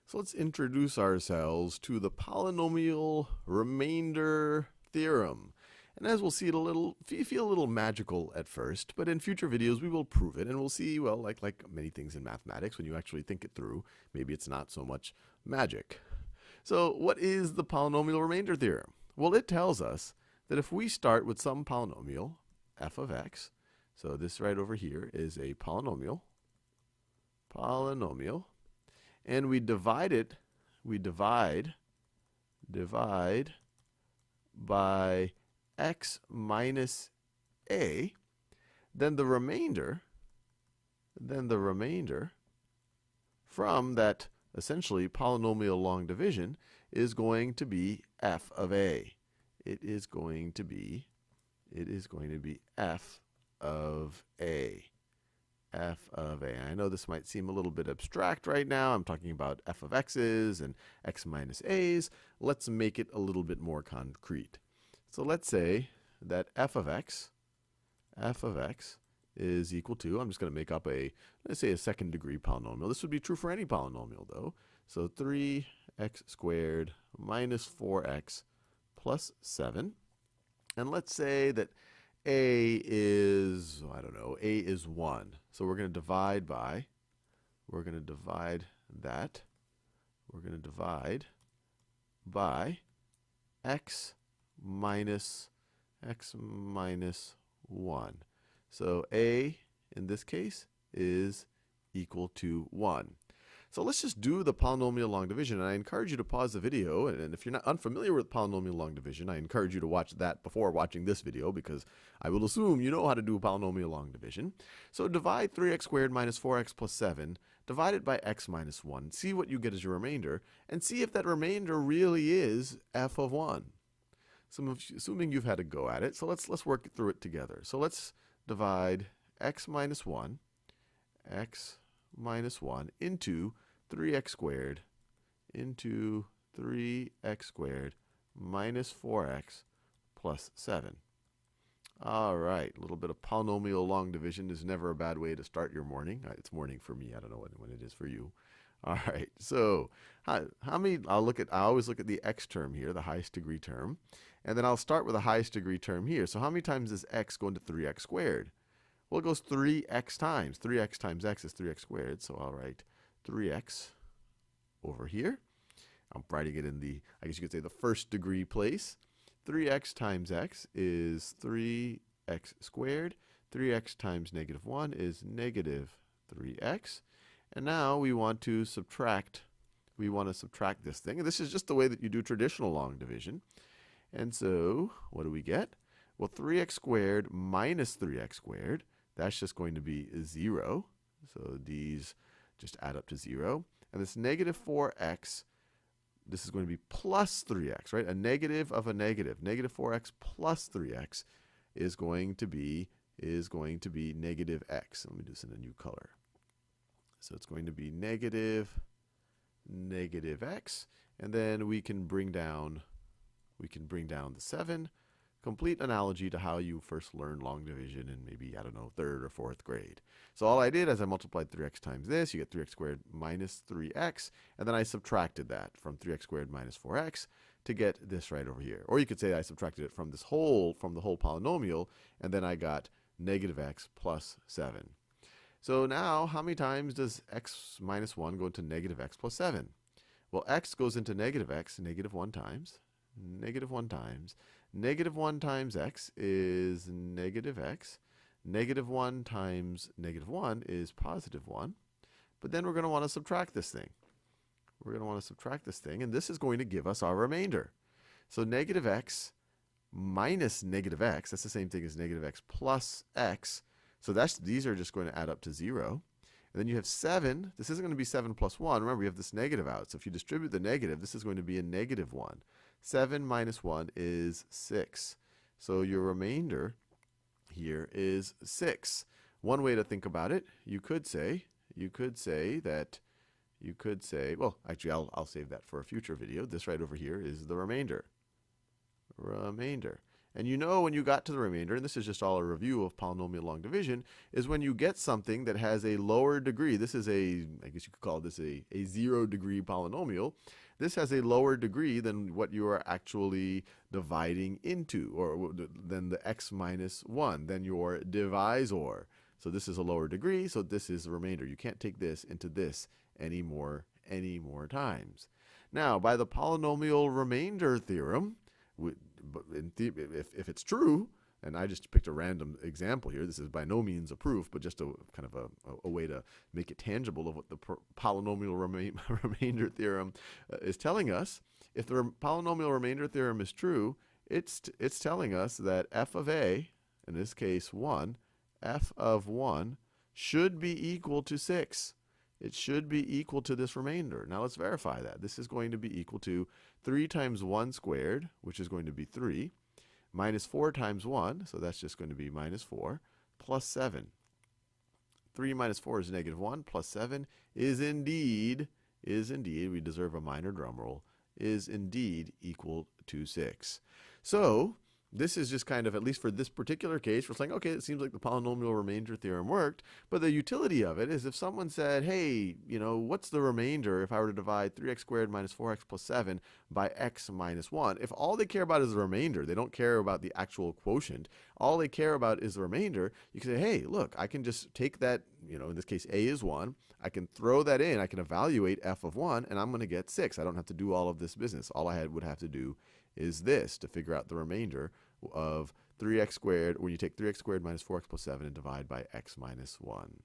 So let's introduce ourselves to the polynomial remainder theorem. And as we'll see, it'll feel a little magical at first, but in future videos we will prove it, and we'll see, well, like many things in mathematics, when you actually think it through, maybe it's not so much magic. So what is the polynomial remainder theorem? Well, it tells us that if we start with some polynomial, f of x, so this right over here is a polynomial, and we divide it, divide by x minus a, then the remainder from that essentially polynomial long division is going to be f of a. It is going to be f of a. F of a. I know this might seem a little bit abstract right now. I'm talking about f of x's and x minus a's. Let's make it a little bit more concrete. So let's say that f of x is equal to, I'm just going to make up let's say a second degree polynomial. This would be true for any polynomial though. So 3x squared minus 4x plus 7. And let's say that a is, I don't know, a is 1. So we're going to divide by x minus 1. So a, in this case, is equal to 1. So let's just do the polynomial long division. And I encourage you to pause the video. And if you're not unfamiliar with polynomial long division, I encourage you to watch that before watching this video, because I will assume you know how to do polynomial long division. So divide 3x squared minus 4x plus 7, divide it by x minus 1. See what you get as your remainder, and see if that remainder really is f of 1. Assuming you've had a go at it, so let's work through it together. So let's divide x minus 1 into 3x squared minus 4x plus 7. All right, a little bit of polynomial long division is never a bad way to start your morning. It's morning for me. I don't know when it is for you. All right, so how many? I always look at the x term here, the highest degree term, and then I'll start with the highest degree term here. So how many times does x go into 3x squared? Well, it goes 3x times. 3x times x is 3x squared. So I'll write 3x over here. I'm writing it in the, I guess you could say, the first degree place. 3x times x is 3x squared. 3x times negative 1 is negative 3x. And now we want to subtract this thing. And this is just the way that you do traditional long division. And so what do we get? Well, 3x squared minus 3x squared, that's just going to be 0. So these just add up to 0. And this negative 4x, this is going to be plus 3x, right? A negative of a negative. Negative 4x plus 3x is going to be negative x. Let me do this in a new color. So it's going to be negative x. And then we can bring down the 7. Complete analogy to how you first learned long division in maybe, I don't know, 3rd or 4th grade. So all I did is I multiplied 3x times this. You get 3x squared minus 3x. And then I subtracted that from 3x squared minus 4x to get this right over here. Or you could say I subtracted it from the whole polynomial, and then I got negative x plus 7. So now, how many times does x minus 1 go into negative x plus 7? Well, x goes into negative x negative 1 times. Negative 1 times. Negative 1 times x is negative x. Negative 1 times negative 1 is positive 1. But then we're going to want to subtract this thing. And this is going to give us our remainder. So negative x minus negative x, that's the same thing as negative x plus x. So these are just going to add up to 0. And then you have 7. This isn't going to be 7 plus 1. Remember, you have this negative out. So if you distribute the negative, this is going to be a negative 1. 7 minus 1 is 6. So your remainder here is 6. One way to think about it, you could say, well, actually, I'll save that for a future video. This right over here is the remainder. And you know when you got to the remainder, and this is just all a review of polynomial long division, is when you get something that has a lower degree. This is I guess you could call this a 0-degree polynomial. This has a lower degree than what you are actually dividing into, or than the x minus 1, than your divisor. So this is a lower degree, so this is the remainder. You can't take this into this any more times. Now, by the polynomial remainder theorem, if it's true, and I just picked a random example here, this is by no means a proof, but just a kind of a way to make it tangible of what the polynomial remainder theorem is telling us. If the polynomial remainder theorem is true, it's telling us that f of a, in this case 1, f of 1 should be equal to 6. It should be equal to this remainder. Now let's verify that. This is going to be equal to 3 times 1 squared, which is going to be 3, minus 4 times 1, so that's just going to be minus 4, plus 7. 3 minus 4 is negative 1, plus 7 is indeed, we deserve a minor drum roll, is indeed equal to 6. So this is just kind of, at least for this particular case, we're saying, okay, it seems like the polynomial remainder theorem worked, but the utility of it is if someone said, hey, what's the remainder if I were to divide 3x squared minus 4x plus 7 by x minus 1? If all they care about is the remainder, they don't care about the actual quotient, all they care about is the remainder, you can say, hey, look, I can just take that, in this case, a is 1, I can throw that in, I can evaluate f of 1, and I'm going to get 6. I don't have to do all of this business. All I would have to do is this to figure out the remainder of 3x squared, when you take 3x squared minus 4x plus 7 and divide by x minus 1.